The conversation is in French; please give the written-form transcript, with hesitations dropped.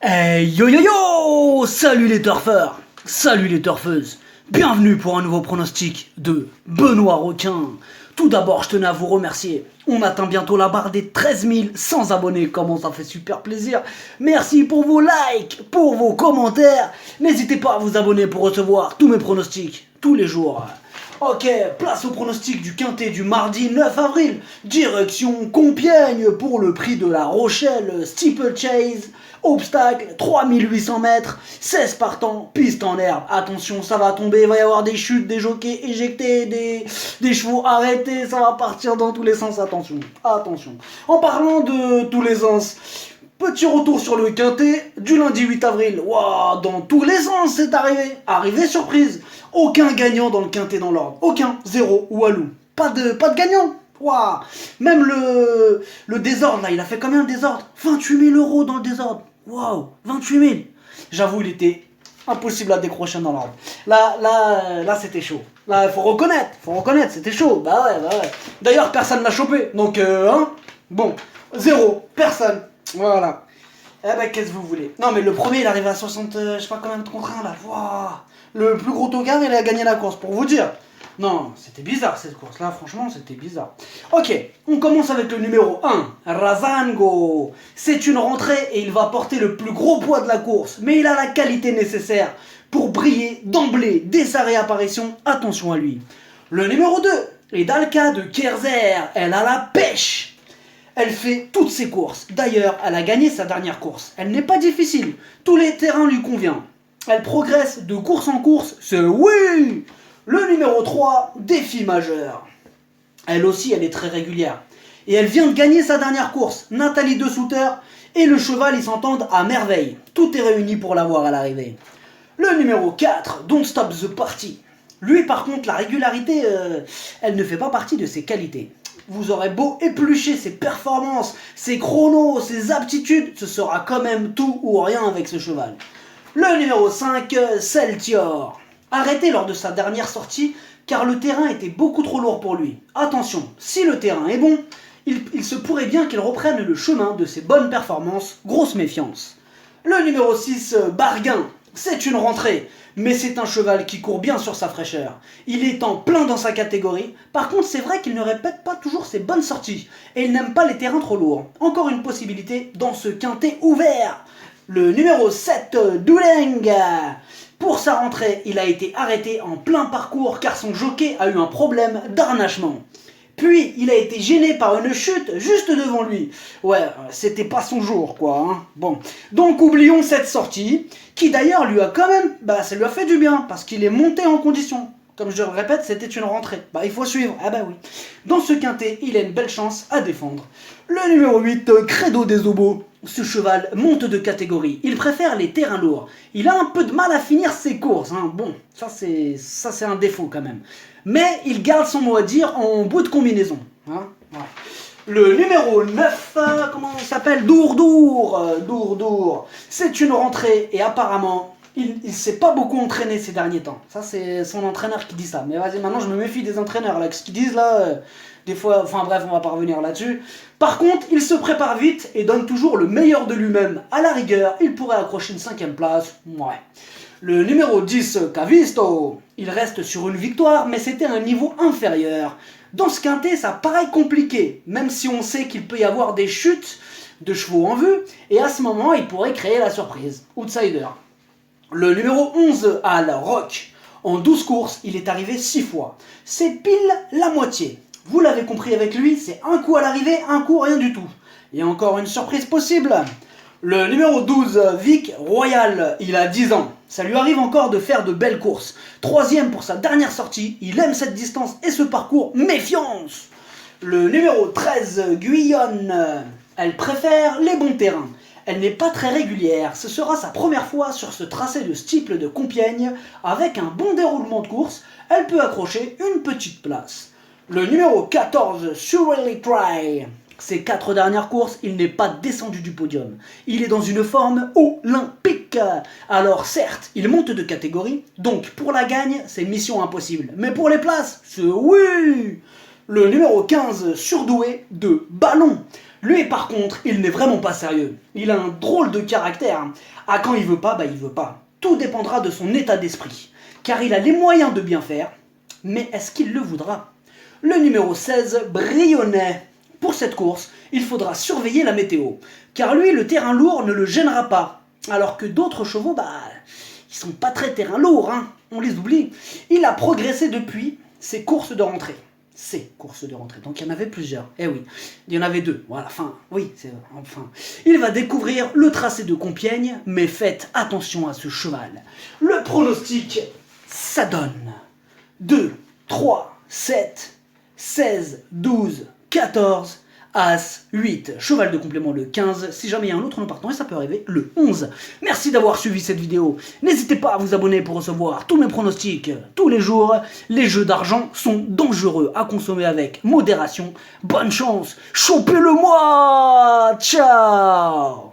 Hey yo yo yo! Salut les turfeurs! Salut les turfeuses! Bienvenue pour un nouveau pronostic de Benoît Requin. Tout d'abord, je tenais à vous remercier. On atteint bientôt la barre des 13 100 abonnés. Comment ça fait super plaisir. Merci pour vos likes, pour vos commentaires. N'hésitez pas à vous abonner pour recevoir tous mes pronostics tous les jours. Ok, place au pronostic du quintet du mardi 9 avril. Direction Compiègne pour le prix de La Rochelle Steeplechase. Obstacle 3800 mètres, 16 partants, piste en herbe. Attention, ça va tomber, il va y avoir des chutes, des jockeys éjectés, des chevaux arrêtés, ça va partir dans tous les sens. Attention, attention. En parlant de tous les sens, petit retour sur le quintet du lundi 8 avril. Waouh, dans tous les sens c'est arrivé. Arrivée surprise. Aucun gagnant dans le quintet dans l'ordre. Aucun, zéro, Walou. Pas de gagnant. Waouh. Même le désordre là, il a fait combien de désordre? 28 000 € dans le désordre. Waouh, 28 000. J'avoue, il était impossible à décrocher dans l'ordre. Là, c'était chaud. Là, faut reconnaître, c'était chaud. Bah ouais. D'ailleurs, personne l'a chopé. Donc, bon, zéro, personne. Voilà. Eh ben, qu'est-ce que vous voulez? Non, mais le premier, il arrive à 60, je sais pas combien de contre 1 là. Waouh. Le plus gros tocard, il a gagné la course, pour vous dire. Non, c'était bizarre cette course là, franchement, c'était bizarre. Ok, on commence avec le numéro 1, Razango. C'est une rentrée et il va porter le plus gros poids de la course, mais il a la qualité nécessaire pour briller d'emblée dès sa réapparition. Attention à lui. Le numéro 2 est Dalka de Kerzer. Elle a la pêche. Elle fait toutes ses courses. D'ailleurs, elle a gagné sa dernière course. Elle n'est pas difficile. Tous les terrains lui conviennent. Elle progresse de course en course. C'est oui. Le numéro 3, défi majeur. Elle aussi, elle est très régulière. Et elle vient de gagner sa dernière course. Nathalie de Souter et le cheval, ils s'entendent à merveille. Tout est réuni pour l'avoir à l'arrivée. Le numéro 4, Don't Stop the Party. Lui, par contre, la régularité, elle ne fait pas partie de ses qualités. Vous aurez beau éplucher ses performances, ses chronos, ses aptitudes, ce sera quand même tout ou rien avec ce cheval. Le numéro 5, Celtior. Arrêté lors de sa dernière sortie, car le terrain était beaucoup trop lourd pour lui. Attention, si le terrain est bon, il se pourrait bien qu'il reprenne le chemin de ses bonnes performances, grosse méfiance. Le numéro 6, Barguin. C'est une rentrée, mais c'est un cheval qui court bien sur sa fraîcheur. Il est en plein dans sa catégorie, par contre c'est vrai qu'il ne répète pas toujours ses bonnes sorties, et il n'aime pas les terrains trop lourds. Encore une possibilité dans ce quintet ouvert. Le numéro 7, Douleng. Pour sa rentrée, il a été arrêté en plein parcours car son jockey a eu un problème d'harnachement. Puis, il a été gêné par une chute juste devant lui. Ouais, c'était pas son jour, quoi. Hein. Bon, donc oublions cette sortie, qui d'ailleurs lui a quand même... ça lui a fait du bien, parce qu'il est monté en condition. Comme je le répète, c'était une rentrée. Il faut suivre. Ah bah oui. Dans ce quintet, il a une belle chance à défendre. Le numéro 8, Credo des Obos. Ce cheval monte de catégorie. Il préfère les terrains lourds. Il a un peu de mal à finir ses courses. Hein. Bon, ça c'est un défaut quand même. Mais il garde son mot à dire en bout de combinaison. Hein. Ouais. Le numéro 9, comment il s'appelle? Dourdour. C'est une rentrée et apparemment... Il ne s'est pas beaucoup entraîné ces derniers temps. Ça, c'est son entraîneur qui dit ça. Mais vas-y, maintenant, je me méfie des entraîneurs. Là, ce qu'ils disent, là, des fois... Enfin, bref, on va pas revenir là-dessus. Par contre, il se prépare vite et donne toujours le meilleur de lui-même. À la rigueur, il pourrait accrocher une 5e place. Ouais. Le numéro 10, Cavisto. Il reste sur une victoire, mais c'était un niveau inférieur. Dans ce quintet, ça paraît compliqué. Même si on sait qu'il peut y avoir des chutes de chevaux en vue. Et à ce moment, il pourrait créer la surprise. Outsider. Le numéro 11, Al Rock. En 12 courses, il est arrivé 6 fois. C'est pile la moitié. Vous l'avez compris avec lui, c'est un coup à l'arrivée, un coup rien du tout. Il y a encore une surprise possible. Le numéro 12, Vic Royal, il a 10 ans. Ça lui arrive encore de faire de belles courses. 3e pour sa dernière sortie, il aime cette distance et ce parcours, méfiance. Le numéro 13, Guyonne, elle préfère les bons terrains. Elle n'est pas très régulière, ce sera sa première fois sur ce tracé de steeple de Compiègne. Avec un bon déroulement de course, elle peut accrocher une petite place. Le numéro 14, Surely Try. Ses 4 dernières courses, il n'est pas descendu du podium. Il est dans une forme olympique. Alors certes, il monte de catégorie, donc pour la gagne, c'est mission impossible. Mais pour les places, c'est oui. Le numéro 15, Surdoué de Ballon. Lui, par contre, il n'est vraiment pas sérieux. Il a un drôle de caractère. Ah, quand il veut pas, il veut pas. Tout dépendra de son état d'esprit. Car il a les moyens de bien faire, mais est-ce qu'il le voudra? Le numéro 16, Brionnais. Pour cette course, il faudra surveiller la météo. Car lui, le terrain lourd ne le gênera pas. Alors que d'autres chevaux, ils sont pas très terrain lourd, hein. On les oublie. Il a progressé depuis ses courses de rentrée. Ses courses de rentrée. Donc il y en avait plusieurs. Eh oui, il y en avait deux. Voilà, enfin. Il va découvrir le tracé de Compiègne, mais faites attention à ce cheval. Le pronostic, ça donne 2, 3, 7, 16, 12, 14, As, 8, cheval de complément le 15, si jamais il y a un autre nom partant, et ça peut arriver le 11. Merci d'avoir suivi cette vidéo. N'hésitez pas à vous abonner pour recevoir tous mes pronostics tous les jours. Les jeux d'argent sont dangereux à consommer avec modération. Bonne chance, chopez-le moi. Ciao.